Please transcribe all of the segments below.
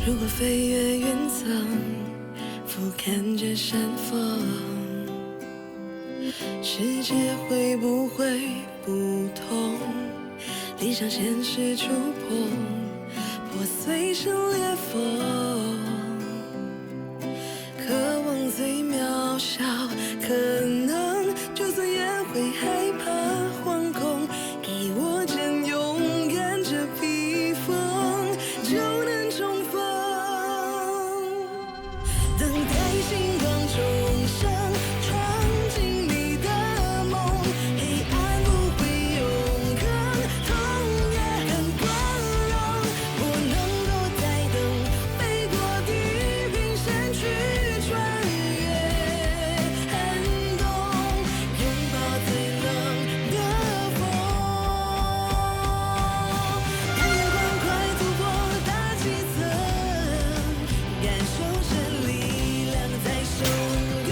如果飞越云层，俯瞰着山峰，世界会不会不同？理想现实触碰，破碎成裂缝。渴望最渺小，可能就算也会害怕惶恐。给我真勇敢这披风，就能重逢。等待星光重生，闯进你的梦，黑暗不会永恒，痛也很光荣。我能够再等，飞过地平线去穿越寒冬，拥抱最冷的风。看阳光快突破大气层，感受着力量在汹涌，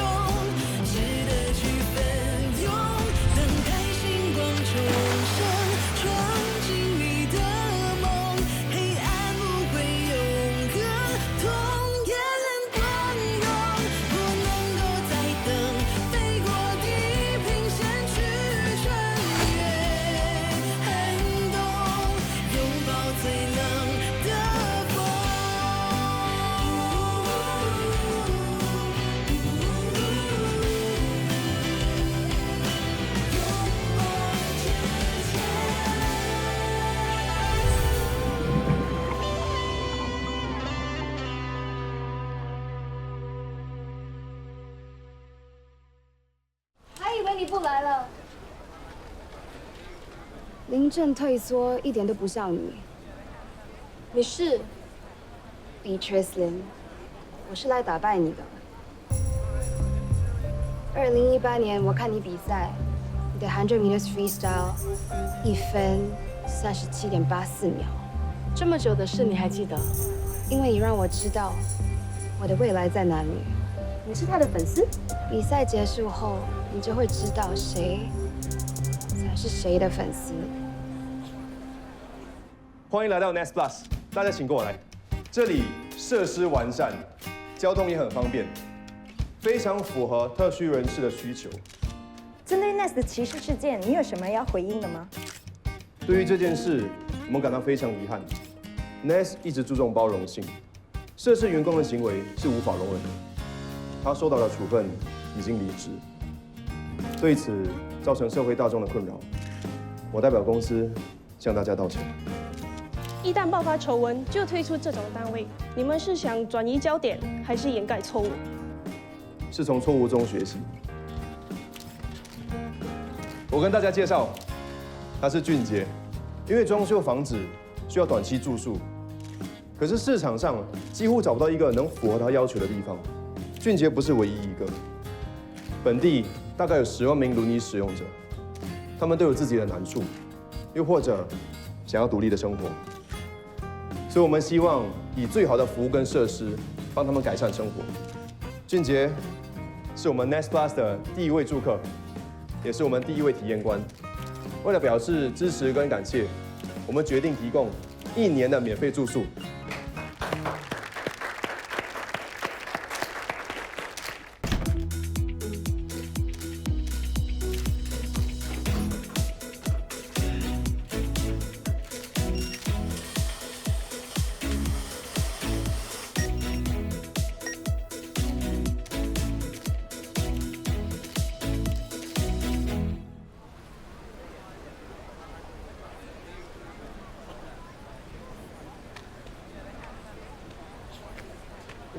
值得去奋勇。等待星光重生，闯进你的梦，黑暗不会永恒，痛也很光荣。我能够再等，飞过地平线去穿越寒冬，拥抱最冷的风。还以为你不来了。临阵退缩一点都不像你。你是 Beatrice Lin， 我是来打败你的。2018年我看你比赛，你的100 meters freestyle 1分37.84秒，这么久的事你还记得？因为你让我知道我的未来在哪里。你是他的粉丝？比赛结束后，你就会知道谁才是谁的粉丝。欢迎来到 Nest Plus， 大家请过来。这里设施完善，交通也很方便，非常符合特需人士的需求。针对 Nest 的歧视事件，你有什么要回应的吗？对于这件事，我们感到非常遗憾。Nest 一直注重包容性，涉事员工的行为是无法容忍的。他受到的处分已经离职，对此造成社会大众的困扰，我代表公司向大家道歉。一旦爆发丑闻，就推出这种单位，你们是想转移焦点，还是掩盖错误？是从错误中学习。我跟大家介绍，他是俊杰，因为装修房子需要短期住宿，可是市场上几乎找不到一个能符合他要求的地方。俊杰不是唯一一个，本地大概有10万名轮椅使用者，他们都有自己的难处，又或者想要独立的生活，所以我们希望以最好的服务跟设施帮他们改善生活。俊杰是我们 Nest Plus 的第一位住客，也是我们第一位体验官。为了表示支持跟感谢，我们决定提供1年的免费住宿。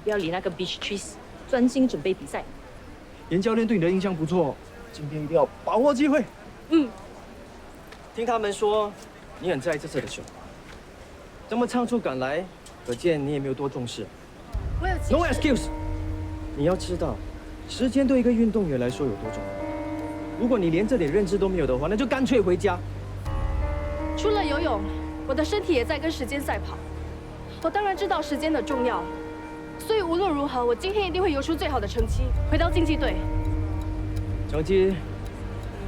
不要理那个 Beatrice， 专心准备比赛。严教练对你的印象不错，今天一定要把握机会。嗯，听他们说你很在意这次的球，这么仓促赶来，可见你也没有多重视。我有 No excuse。你要知道，时间对一个运动员来说有多重要。如果你连这点认知都没有的话，那就干脆回家。除了游泳，我的身体也在跟时间赛跑。我当然知道时间的重要，所以无论如何，我今天一定会游出最好的成绩，回到竞技队。成绩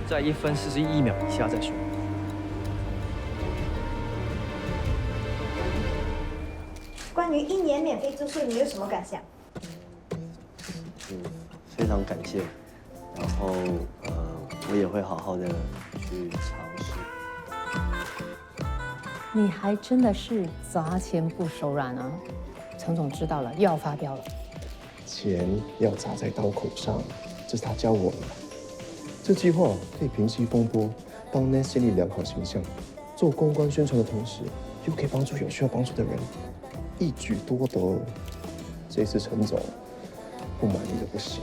在1分41秒以下再说。关于1年免费住宿，你有什么感想？非常感谢。然后我也会好好的去尝试。你还真的是砸钱不手软啊！陈总知道了，又要发飙了。钱要砸在刀口上，这是他教我的。这计划可以平息风波，帮 Nest 建立良好形象，做公关宣传的同时，又可以帮助有需要帮助的人，一举多得。这次陈总不满意的不行。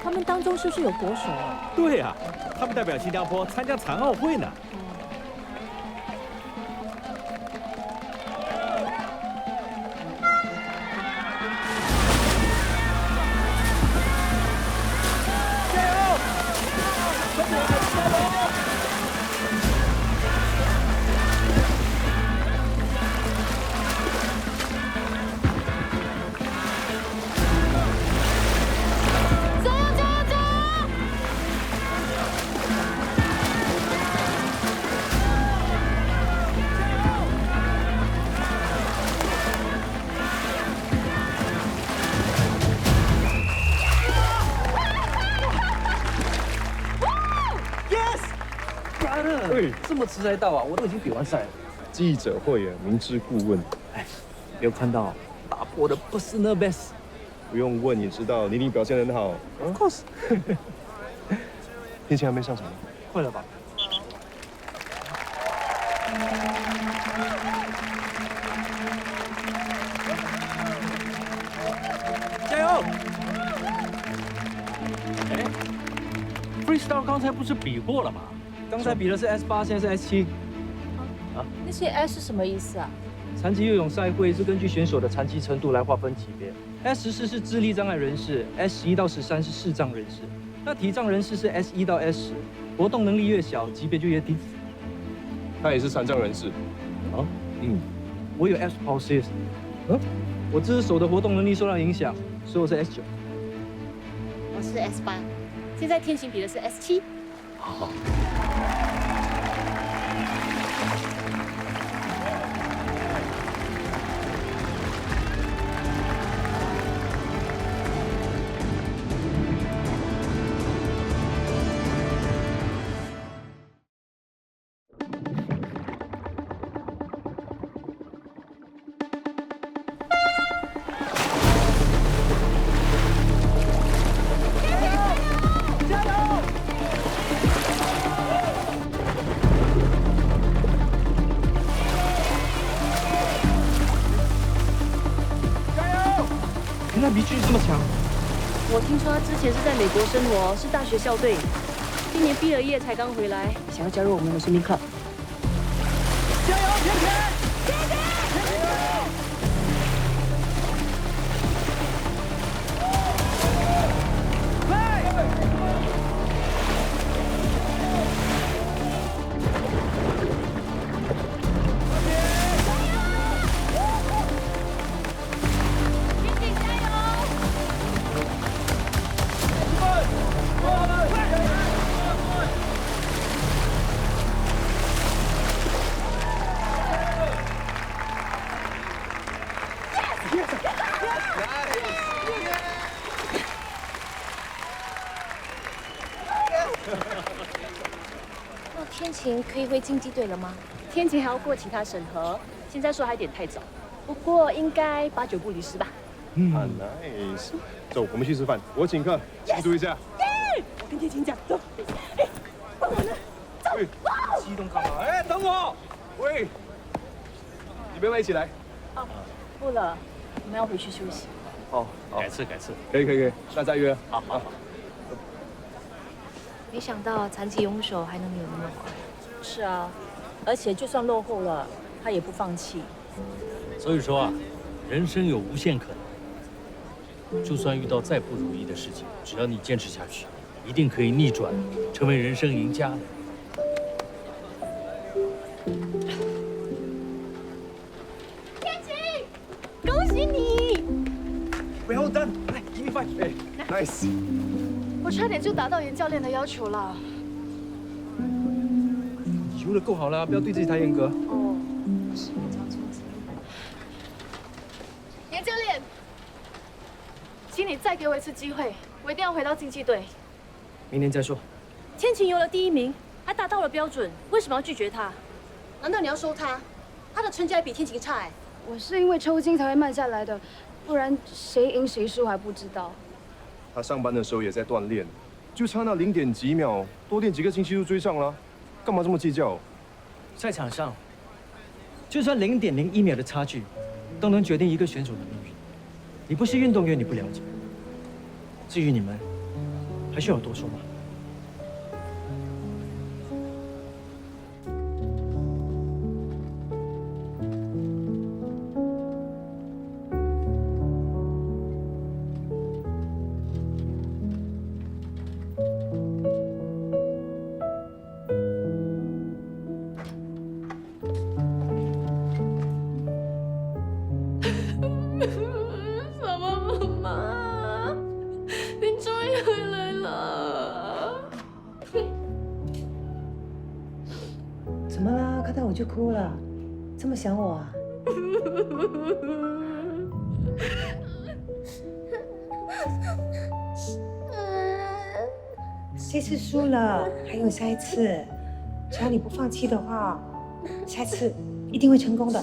他们当中是不是有国手啊？对呀，他们代表新加坡参加残奥会呢。这么迟才到啊！我都已经比完赛了。记者会啊，明知故问。哎，没有看到打破的不是那 best。不用问，你知道你一定表现很好。Of course。天晴还没上场吗？会了吧？加油！哎 ，freestyle 刚才不是比过了吗？刚才比的是 S8，现在是 S7。那些 S 是什么意思啊？残疾游泳赛会是根据选手的残疾程度来划分级别。S14是智力障碍人士，S11到13是视障人士，那体障人士是 S1到S10，活动能力越小，级别就越低。他也是残障人士。啊，我有 S palsy，我这只手的活动能力受到影响，所以我是 S9。我是 S8，现在天晴比的是 S7。好。原来比俊这么强。我听说他之前是在美国生活，是大学校队，今年毕了业才刚回来，想要加入我们的生命课。加油，甜甜！那天晴可以回竞技队了吗？天晴还要过其他审核，现在说还有点太早，不过应该8、9不离10吧。很 nice。走，我们去吃饭，我请客，庆祝一下。我跟天晴讲，走。哎，帮我呢，走。激动干嘛？哎，等我。喂，你们要不要一起来？不了，我们要回去休息。哦，改次，改次。可以，那再约。好。没想到残疾泳手还能有那么好。是啊，而且就算落后了，他也不放弃。所以说啊，人生有无限可能。就算遇到再不如意的事情，只要你坚持下去，一定可以逆转，成为人生赢家的。天晴，恭喜你！ Well done，来 ，give me five。哎 ，nice。我差点就达到严教练的要求了。游的够好了，不要对自己太严格。哦，是这样子。严教练，请你再给我一次机会，我一定要回到竞技队。明年再说。千晴游了第1名，还达到了标准，为什么要拒绝他？难道你要收他？他的成绩还比天晴差哎。我是因为抽筋才会慢下来的，不然谁赢谁输还不知道。他上班的时候也在锻炼，就差那0点几秒，多练几个星期就追上了，干嘛这么计较？赛场上，就算0.01秒的差距，都能决定一个选手的命运。你不是运动员，你不了解。至于你们，还需要我多说吗？妈妈，你终于回来了。怎么啦？看到我就哭了，这么想我啊？这次输了，还有下一次，只要你不放弃的话，下次一定会成功的，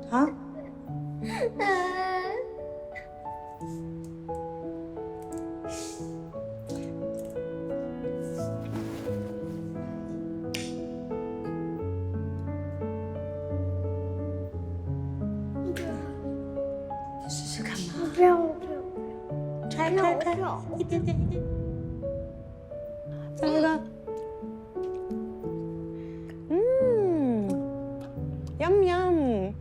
啊？试试看嘛。不要，开，一点点，再来一个。yum。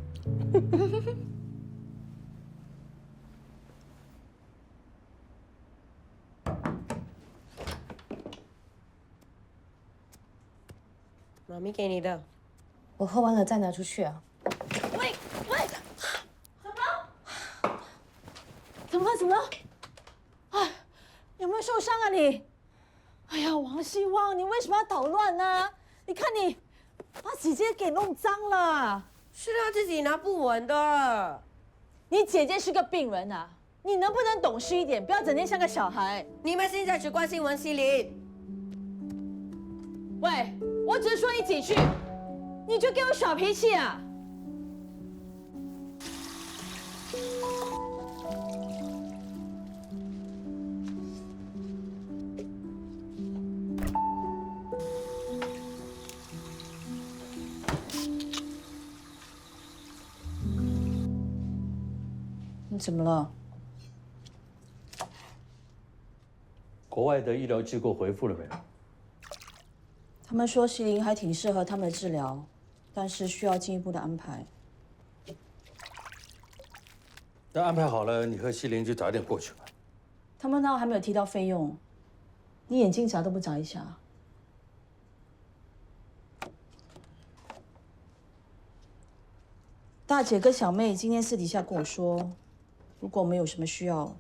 妈咪给你的，我喝完了再拿出去啊。喂，怎么了？哎，有没有受伤啊你？哎呀，王希望，你为什么要捣乱呢？你看你把姐姐给弄脏了。是他自己拿不稳的。你姐姐是个病人啊，你能不能懂事一点，不要整天像个小孩？你们现在只关心文希林。喂，我只是说你几句，你就给我耍脾气啊？你怎么了？国外的医疗机构回复了没有？他们说希林还挺适合他们的治疗，但是需要进一步的安排。那安排好了，你和希林就早点过去吧。他们那还没有提到费用，你眼睛眨都不眨一下。大姐跟小妹今天私底下跟我说，如果我们有什么需要，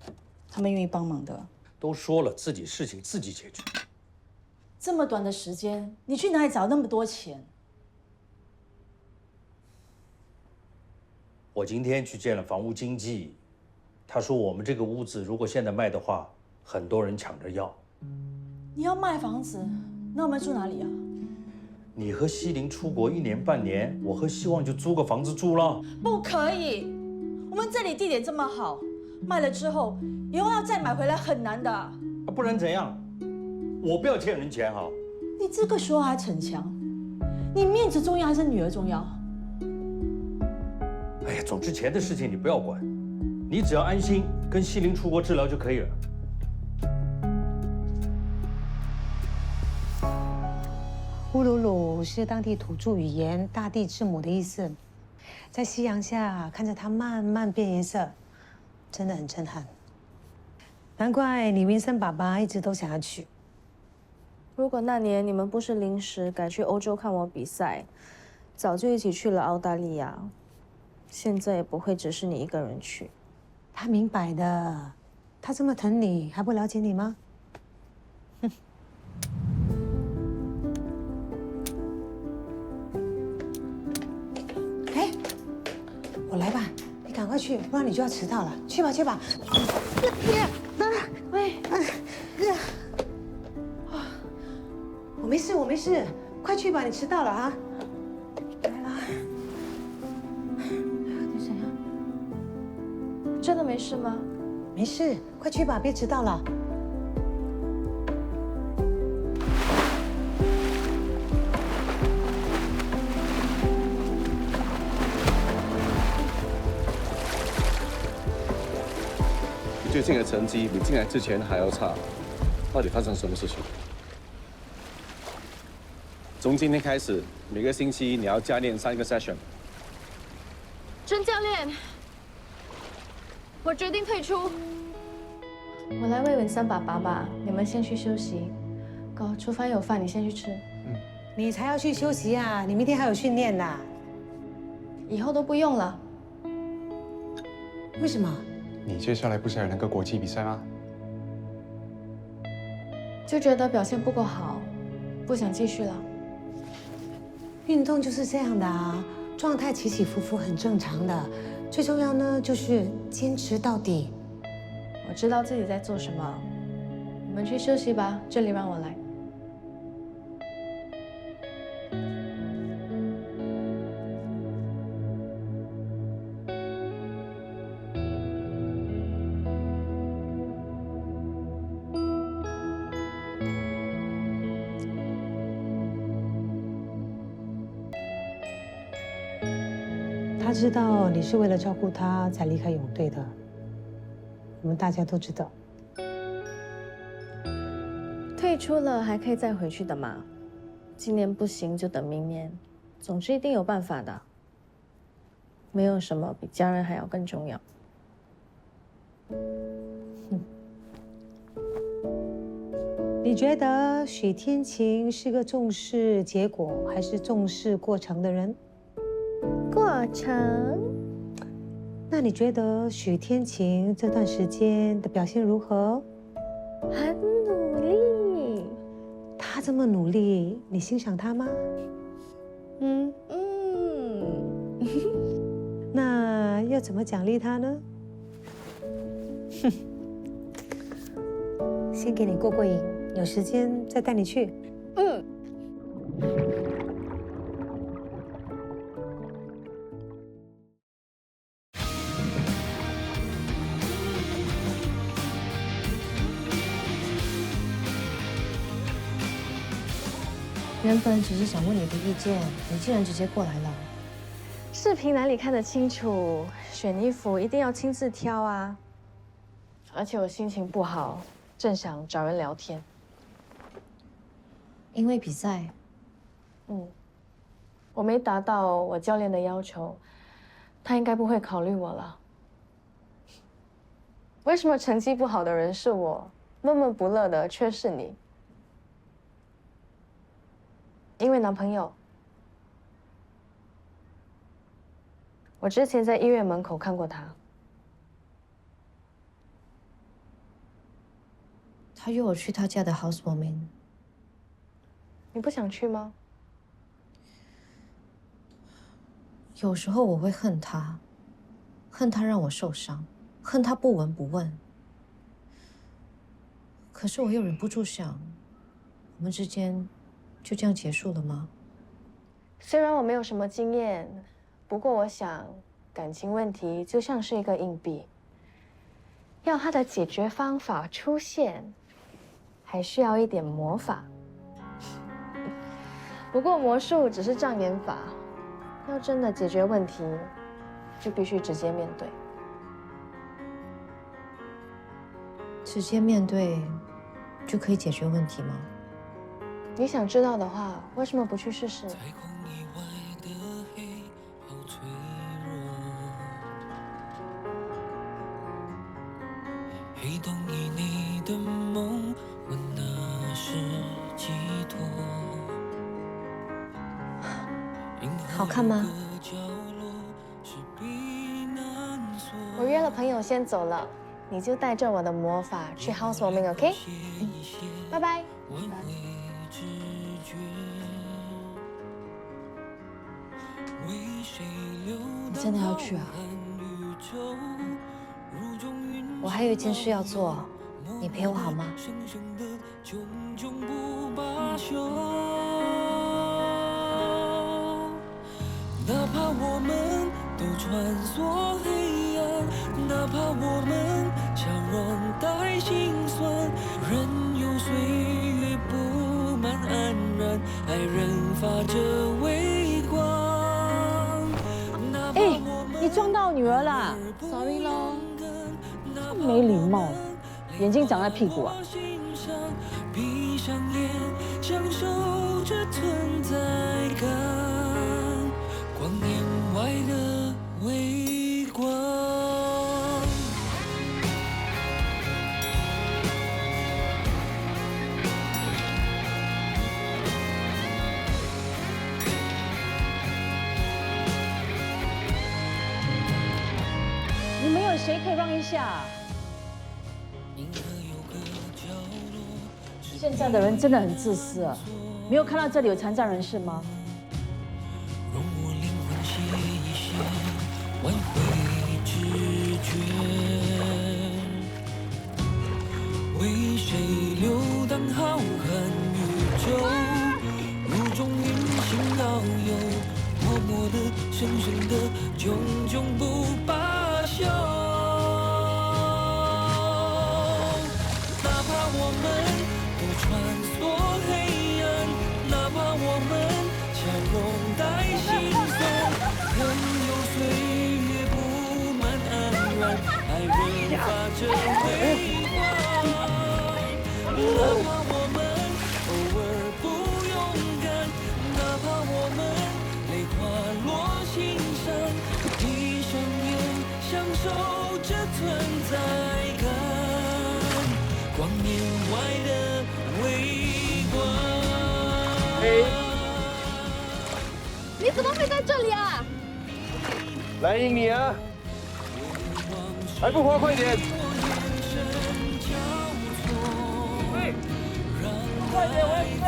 他们愿意帮忙的。都说了，自己事情自己解决。这么短的时间，你去哪里找那么多钱？我今天去见了房屋经纪，他说我们这个屋子如果现在卖的话，很多人抢着要。你要卖房子，那我们住哪里啊？你和希林出国1年半年，我和希望就租个房子住了。不可以，我们这里地点这么好，卖了之后以后要再买回来很难的。不然怎样？我不要欠人钱哈。你这个时候还逞强，你面子重要还是女儿重要？哎呀，总之钱的事情你不要管，你只要安心跟希林出国治疗就可以了。乌鲁鲁是当地土著语言“大地之母”的意思，在夕阳下看着它慢慢变颜色，真的很震撼。难怪李云森爸爸一直都想要去。如果那年你们不是临时改去欧洲看我比赛，早就一起去了澳大利亚，现在也不会只是你一个人去。他明白的，他这么疼你，还不了解你吗？哼。快去，不然你就要迟到了。去吧，去吧。喂，我没事，我没事，快去吧，你迟到了啊。来了。你怎样？真的没事吗？没事，快去吧，别迟到了。最近的成绩比进来之前还要差，到底发生什么事情？从今天开始，每个星期你要加练3个 session。甄教练，我决定退出。我来喂稳3把把吧，你们先去休息。哥，厨房有饭，你先去吃。你才要去休息啊！你明天还有训练呢。以后都不用了。为什么？你接下来不是还有那个国际比赛吗？就觉得表现不够好，不想继续了。运动就是这样的啊，状态起起伏伏很正常的。最重要呢，就是坚持到底。我知道自己在做什么，你们去休息吧，这里让我来。他知道你是为了照顾他才离开泳队的，我们大家都知道。退出了还可以再回去的嘛，今年不行就等明年，总之一定有办法的。没有什么比家人还要更重要。你觉得许天晴是个重视结果还是重视过程的人？过程。那你觉得许天晴这段时间的表现如何？很努力。他这么努力，你欣赏他吗？那要怎么奖励他呢？先给你过过瘾，有时间再带你去。原本只是想问你的意见，你竟然直接过来了。视频哪里看得清楚？选衣服一定要亲自挑啊！而且我心情不好，正想找人聊天。因为比赛，我没达到我教练的要求，他应该不会考虑我了。为什么成绩不好的人是我，闷闷不乐的却是你？因为男朋友。我之前在医院门口看过他。他约我去他家的 housewarming。你不想去吗？有时候我会恨他，恨他让我受伤，恨他不闻不问。可是我又忍不住想，我们之间就这样结束了吗？虽然我没有什么经验，不过我想，感情问题就像是一个硬币，要它的解决方法出现，还需要一点魔法。不过魔术只是障眼法，要真的解决问题，就必须直接面对。直接面对，就可以解决问题吗？你想知道的话，为什么不去试试？黑洞以你的梦，我那是寄托。好看吗？我约了朋友先走了，你就带着我的魔法去 housewarming，OK？拜拜。你真的要去啊？我还有一件事要做，你陪我好吗？哪怕我们都穿梭黑暗，哪怕我们笑容带心酸，任由岁月布满安然，爱人发着微光。哎，你撞到女儿啦 ，sorry 咯。没礼貌，眼睛长在屁股啊！闭上眼，享受这存在感，光年外的微光。你们有谁可以让一下？现在的人真的很自私啊！没有看到这里有残障人士吗？挽回直觉，为谁流荡浩瀚宇宙？如中云行遨游，默默的、深深的，炯炯不罢休。哪怕我们都穿梭黑暗，哪怕我们笑容带心酸，任由岁月布满安然，爱人发着微光。哪怕我们偶尔不勇敢，哪怕我们泪滑落心上，闭上眼，享受这存在感，光年外的微光。你怎么会在这里啊？来迎你啊！还不活快点！快点回去！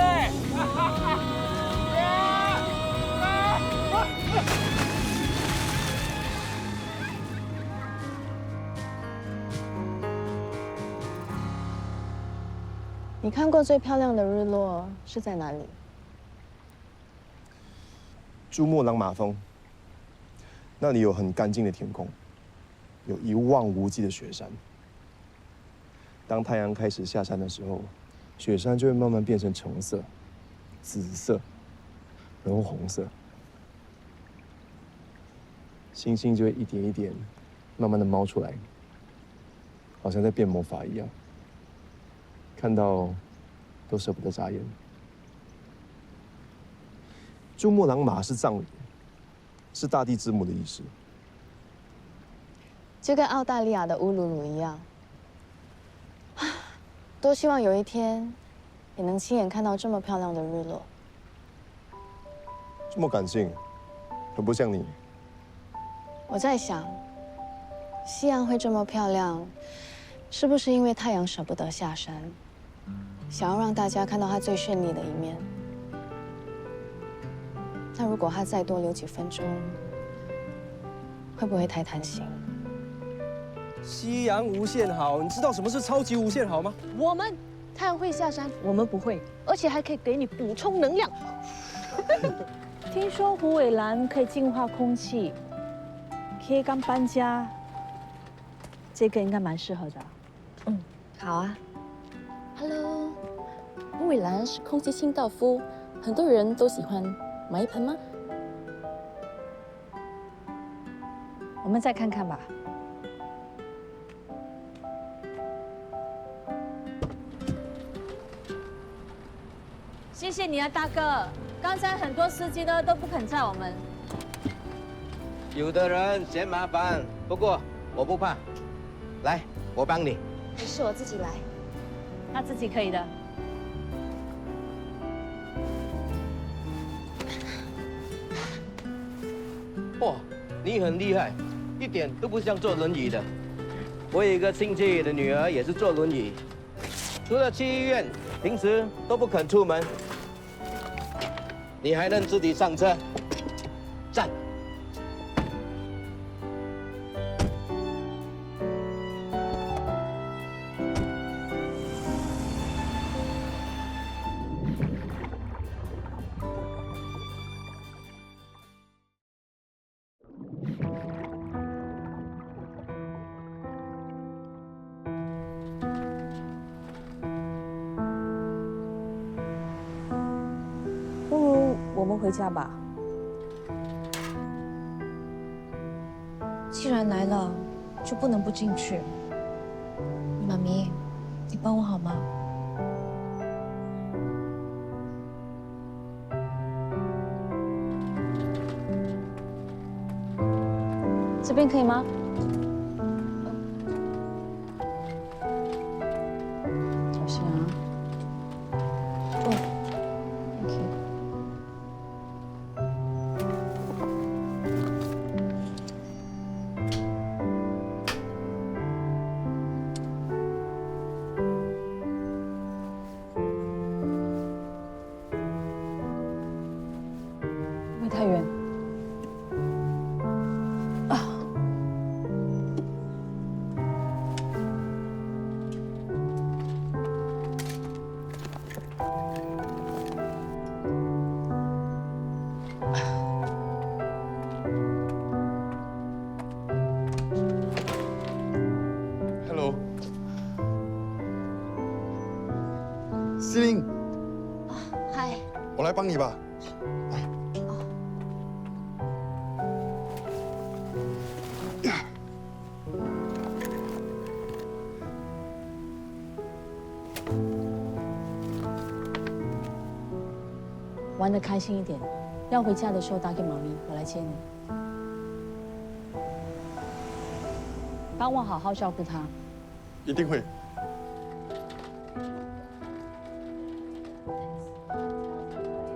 你看过最漂亮的日落是在哪里？珠穆朗玛峰，那里有很干净的天空，有一望无际的雪山。当太阳开始下山的时候，雪山就会慢慢变成橙色、紫色，然后红色，星星就会一点一点慢慢的冒出来，好像在变魔法一样，看到都舍不得眨眼。珠穆朗玛是藏语，是大地之母的意思。就跟澳大利亚的乌鲁鲁一样，多希望有一天也能亲眼看到这么漂亮的日落。这么感性，很不像你。我在想，夕阳会这么漂亮，是不是因为太阳舍不得下山，想要让大家看到它最绚丽的一面？那如果它再多留几分钟，会不会太贪心？夕阳无限好，你知道什么是超级无限好吗？我们太阳会下山，我们不会，而且还可以给你补充能量。听说虎尾兰可以净化空气，可以刚搬家，这个应该蛮适合的。嗯，好啊。Hello， 虎尾兰是空气清道夫，很多人都喜欢。买一盆吗？我们再看看吧。谢谢你啊，大哥。刚才很多司机呢都不肯载我们。有的人嫌麻烦，不过我不怕。来，我帮你。没事，我自己来。他自己可以的。哇，你很厉害，一点都不像坐轮椅的。我有一个亲戚的女儿也是坐轮椅，除了去医院，平时都不肯出门。你还能自己上车？站！们回家吧。既然来了，就不能不进去。妈咪，你帮我好吗？这边可以吗？小心啊！哦，thank you。会不会太远？ Hello， 司令，嗨，我来帮你吧。玩得开心一点，要回家的时候打给妈咪，我来接你。帮我好好照顾她。一定会。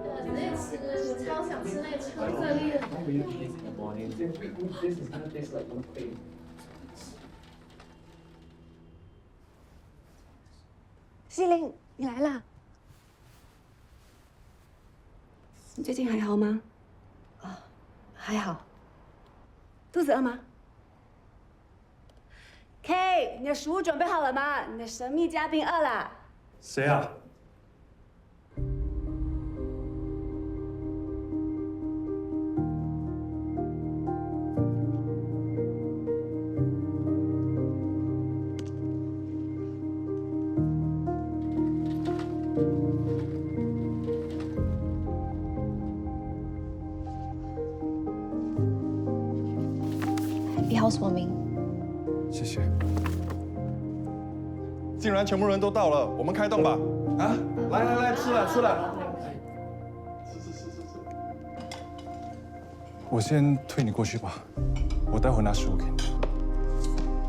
我超想吃那个巧克力的。西林，你来啦！你最近还好吗？啊，还好。肚子饿吗 ？K， 你的食物准备好了吗？你的神秘嘉宾饿了。谁啊？Happy housewarming。谢谢。竟然全部人都到了，我们开动吧！啊，来来来，吃了吃了。我先推你过去吧，我待会拿食物给你。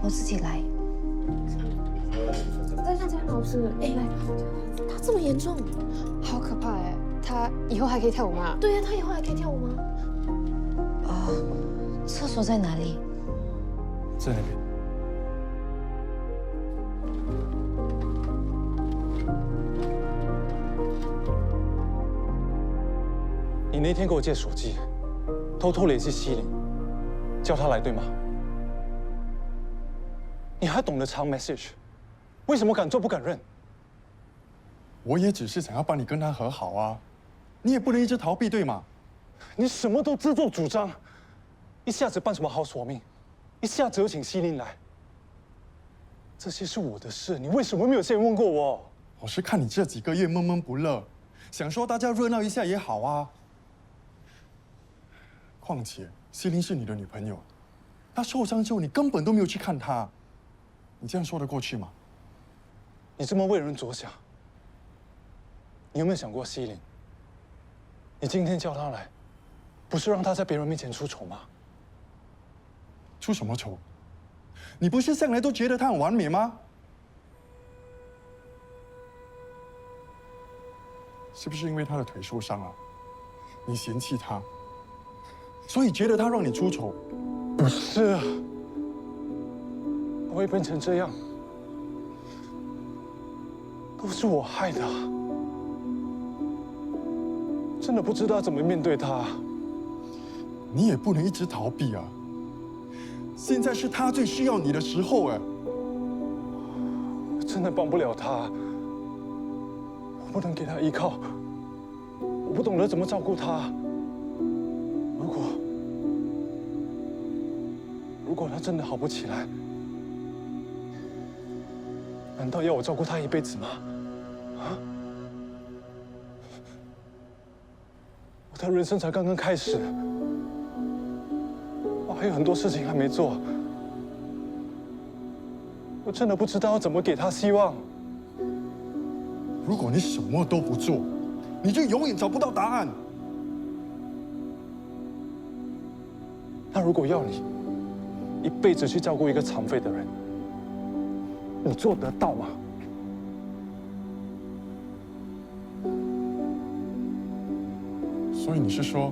我自己来。在看起来很好吃。哎，他这么严重，好可怕哎！他以后还可以跳舞吗？对呀，他以后还可以跳舞吗？厕所在哪里？在那边。你那天给我借手机，偷偷联系西林，叫他来，对吗？你还懂得藏 message， 为什么敢做不敢认？我也只是想要帮你跟他和好啊，你也不能一直逃避，对吗？你什么都自作主张，一下子办什么housewarming，一下子又请西林来，这些是我的事，你为什么没有先问过我？我是看你这几个月闷闷不乐，想说大家热闹一下也好啊。况且西林是你的女朋友，她受伤之后你根本都没有去看她，你这样说得过去吗？你这么为人着想，你有没有想过西林？你今天叫她来，不是让她在别人面前出丑吗？出什么丑？你不是向来都觉得她很完美吗？是不是因为她的腿受伤了，你嫌弃她，所以觉得她让你出丑？不是，我会变成这样，都是我害的。真的不知道怎么面对她。你也不能一直逃避啊！现在是她最需要你的时候哎。我真的帮不了她，我不能给她依靠，我不懂得怎么照顾她。如果她真的好不起来，难道要我照顾她一辈子吗？啊？我的人生才刚刚开始，我还有很多事情还没做，我真的不知道要怎么给他希望。如果你什么都不做，你就永远找不到答案。那如果要你一辈子去照顾一个残废的人，你做得到吗？所以你是说，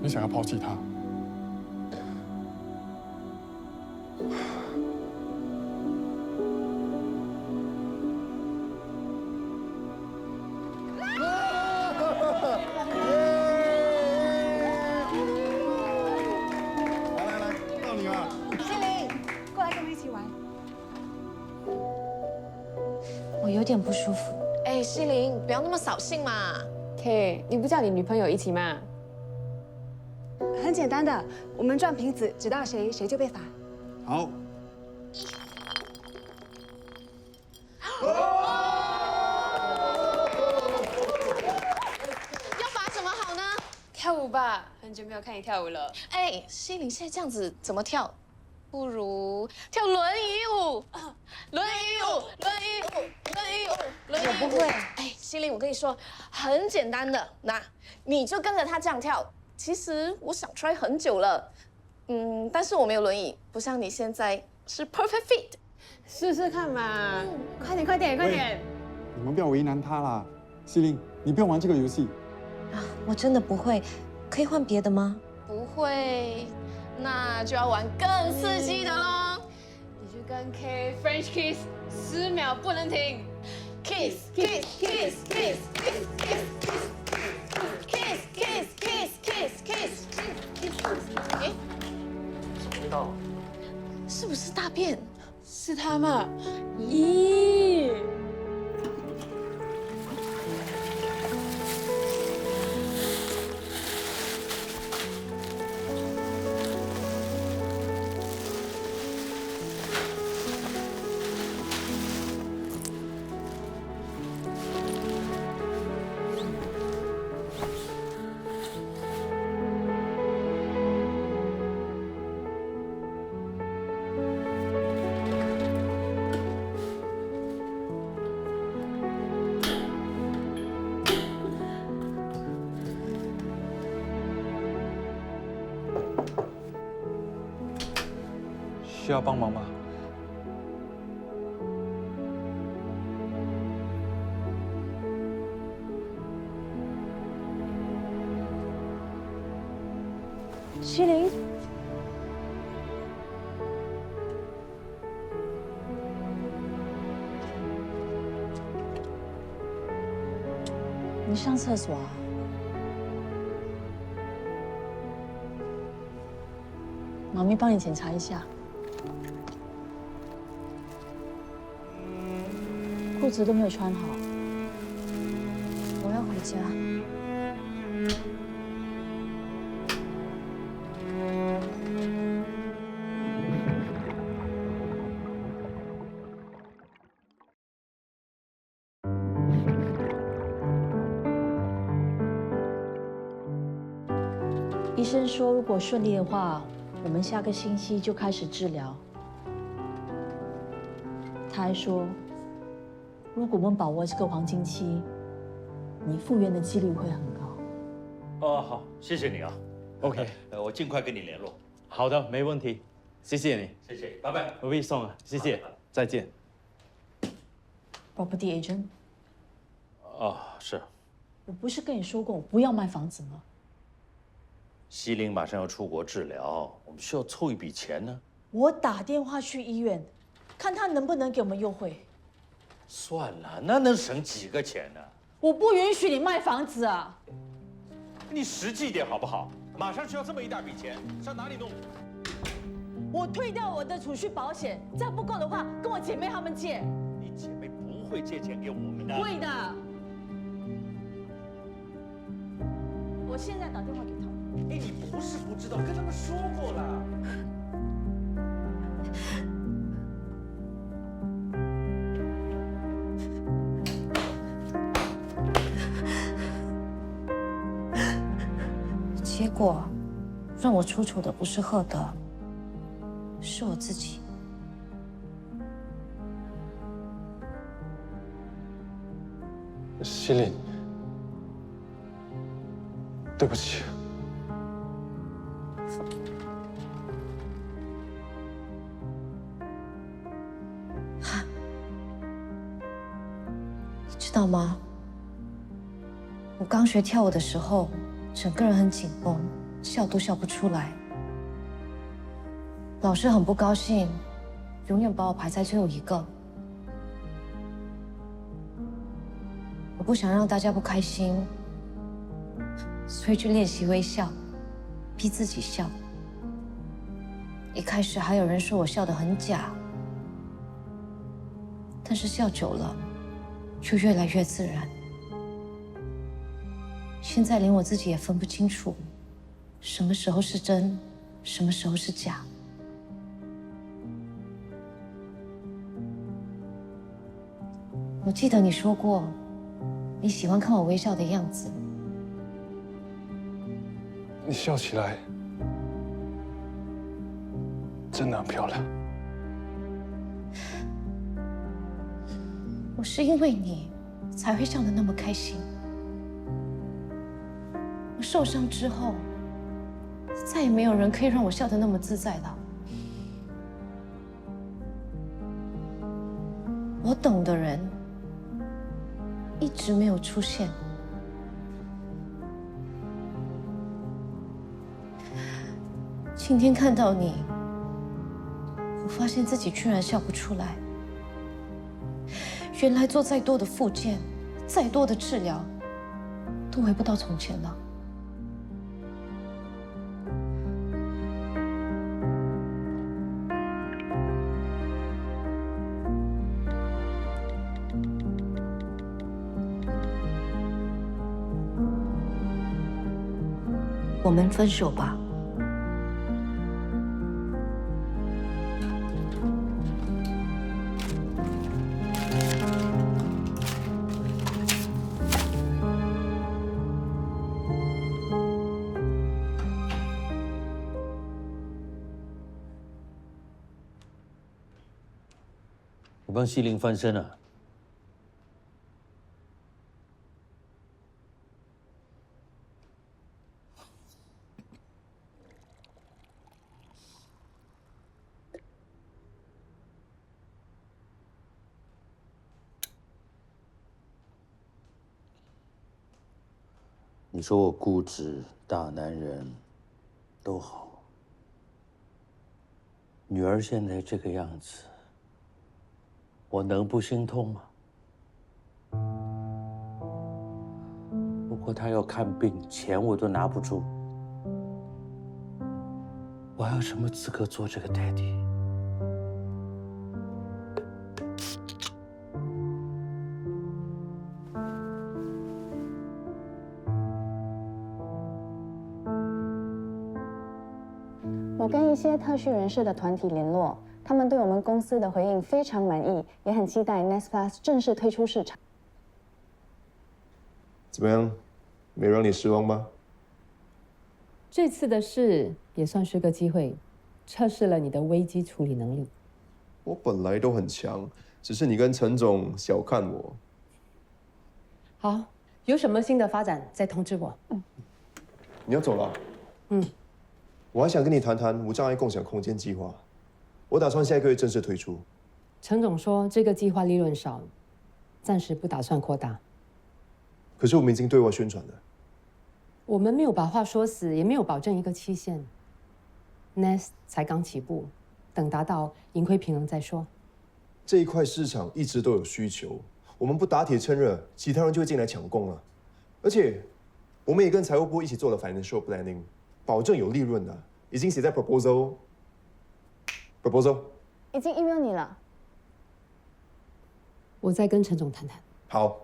你想要抛弃他？我有点不舒服。哎，西林，不要那么扫兴嘛。K， 你不叫你女朋友一起吗？很简单的，我们转瓶子，指到谁，谁就被罚。好。要罚什么好呢？跳舞吧，很久没有看你跳舞了。哎，西林，现在这样子怎么跳？不如跳轮椅舞，轮椅舞，轮椅舞，轮椅舞，轮椅舞。我不会。哎，西林，我跟你说，很简单的，那你就跟着他这样跳。其实我想 try 很久了，但是我没有轮椅，不像你现在是 perfect fit。试试看嘛，快点，快点，快点！你们不要为难他啦，西林，你不要玩这个游戏。啊，我真的不会，可以换别的吗？不会。那就要玩更刺激的喽！你就跟 K French kiss 10秒不能停 ，kiss kiss kiss kiss kiss kiss kiss kiss kiss kiss kiss。哎，什么味道？是不是大便？是他嘛？咦！需要帮忙吗？西林，你上厕所啊？妈咪帮你检查一下。裤子都没有穿好，我要回家。医生说，如果顺利的话，我们下个星期就开始治疗。他还说，如果我们把握这个黄金期，你复原的几率会很高。哦，好，谢谢你啊。OK，我尽快跟你联络。好的，没问题，谢谢你，谢谢，拜拜。不必送了，谢谢，再见。Property agent， 哦，是。我不是跟你说过我不要卖房子吗？西林马上要出国治疗，我们需要凑一笔钱呢。我打电话去医院，看他能不能给我们优惠。算了，那能省几个钱呢？我不允许你卖房子啊！你实际一点好不好？马上需要这么一大笔钱，上哪里弄？我退掉我的储蓄保险，再不够的话，跟我姐妹她们借。你姐妹不会借钱给我们的。会的。我现在打电话给他们。哎，你不是不知道，跟他们说过了。结果让我出糗的不是赫德，是我自己。西林，对不起。你知道吗？我刚学跳舞的时候，整个人很紧绷，笑都笑不出来。老师很不高兴，永远把我排在最后一个。我不想让大家不开心，所以就练习微笑，逼自己笑。一开始还有人说我笑得很假，但是笑久了，就越来越自然。现在连我自己也分不清楚，什么时候是真，什么时候是假。我记得你说过，你喜欢看我微笑的样子。你笑起来真的很漂亮。我是因为你才会笑得那么开心。我受伤之后，再也没有人可以让我笑得那么自在了。我等的人一直没有出现。今天看到你，我发现自己居然笑不出来。原来做再多的复健，再多的治疗，都回不到从前了。我们分手吧。我帮西林翻身了。你说我固执、大男人，都好。女儿现在这个样子，我能不心痛吗？不过她要看病，钱我都拿不住，我还有什么资格做这个 daddy？我跟一些特需人士的团体联络，他们对我们公司的回应非常满意，也很期待 Nest Plus 正式推出市场。怎么样？没让你失望吧？这次的事也算是个机会，测试了你的危机处理能力。我本来都很强，只是你跟陈总小看我。好，有什么新的发展再通知我。你要走了？我还想跟你谈谈无障碍共享空间计划，我打算下一个月正式推出。陈总说这个计划利润少，暂时不打算扩大。可是我们已经对外宣传了。我们没有把话说死，也没有保证一个期限。Nest 才刚起步，等达到盈亏平衡再说。这一块市场一直都有需求，我们不打铁趁热，其他人就会进来抢攻了。而且，我们也跟财务部一起做了 financial planning。保证有利润的，已经写在 proposal。已经 email 你了。我再跟陈总谈谈。好，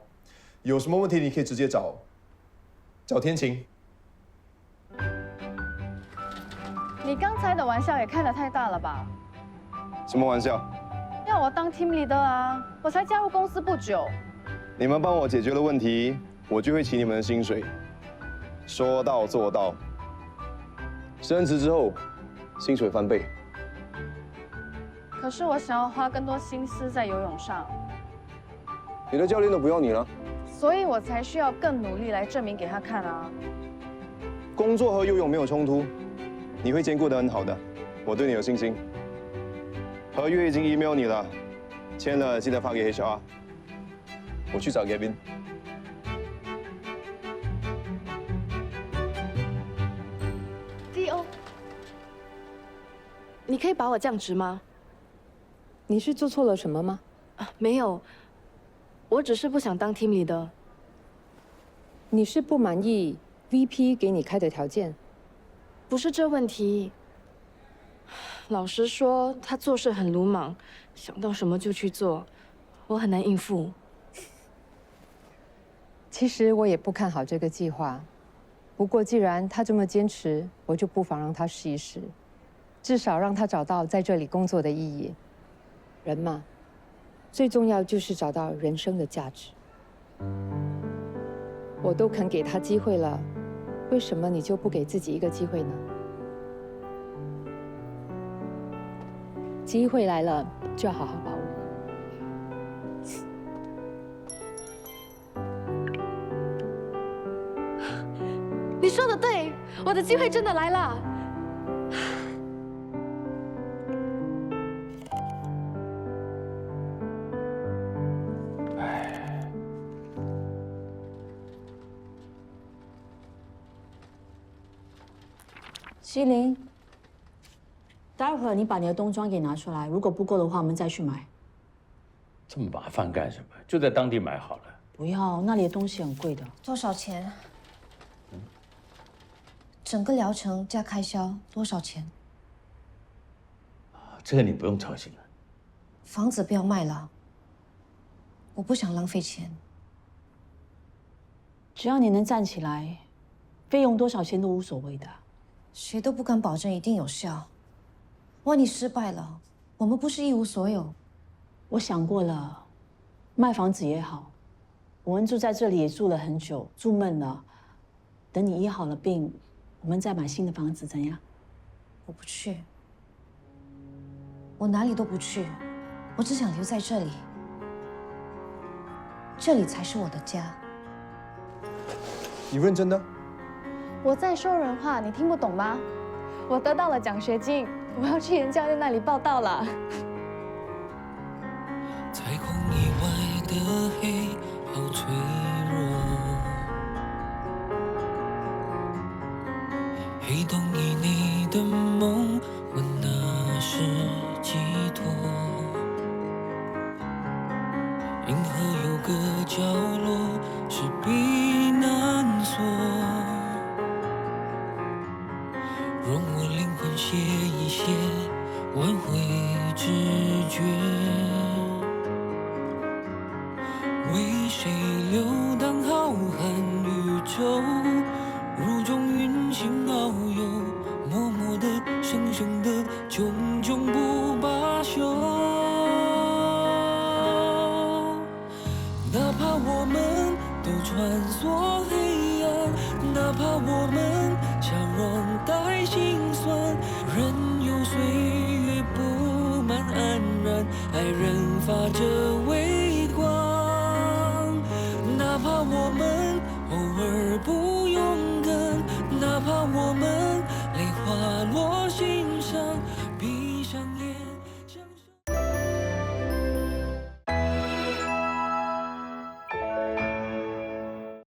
有什么问题你可以直接找天晴。你刚才的玩笑也开得太大了吧？什么玩笑？要我当 team leader 啊！我才加入公司不久。你们帮我解决了问题，我就会起你们的薪水。说到做到。升职之后，薪水翻倍。可是我想要花更多心思在游泳上，你的教练都不要你了，所以我才需要更努力来证明给他看啊。工作和游泳没有冲突，你会兼顾得很好的，我对你有信心。合约已经 email 你了，签了记得发给 HR。我去找 Gavin。D.O， 你可以把我降职吗？你是做错了什么吗？没有，我只是不想当 team leader。你是不满意 VP 给你开的条件？不是这问题。老实说，他做事很鲁莽，想到什么就去做，我很难应付。其实我也不看好这个计划，不过既然他这么坚持，我就不妨让他试一试，至少让他找到在这里工作的意义。人嘛，最重要就是找到人生的价值。我都肯给他机会了，为什么你就不给自己一个机会呢？机会来了，就要好好把握。你说的对，我的机会真的来了。西林，待会儿你把你的冬装给拿出来，如果不够的话，我们再去买。这么麻烦干什么？就在当地买好了。不要，那里的东西很贵的。多少钱？整个疗程加开销多少钱？这个你不用操心了。房子不要卖了，我不想浪费钱。只要你能站起来，费用多少钱都无所谓的。谁都不敢保证一定有效，万一失败了，我们不是一无所有。我想过了，卖房子也好，我们住在这里也住了很久，住闷了。等你医好了病，我们再买新的房子，怎样？我不去，我哪里都不去，我只想留在这里，这里才是我的家。你认真的？我在说人话，你听不懂吗？我得到了奖学金，我要去严教练那里报到了。彩虹以外的黑好脆弱，黑洞以内的梦，问那是寄托。银河有个角落是避难所，容我灵魂歇一歇，挽回直觉。为谁流荡浩瀚宇宙，如中运行遨游，默默的、生生的，炯炯不罢休。哪怕我们都穿梭黑暗，哪怕我们笑容带心酸，任由岁月布满安然，爱人发着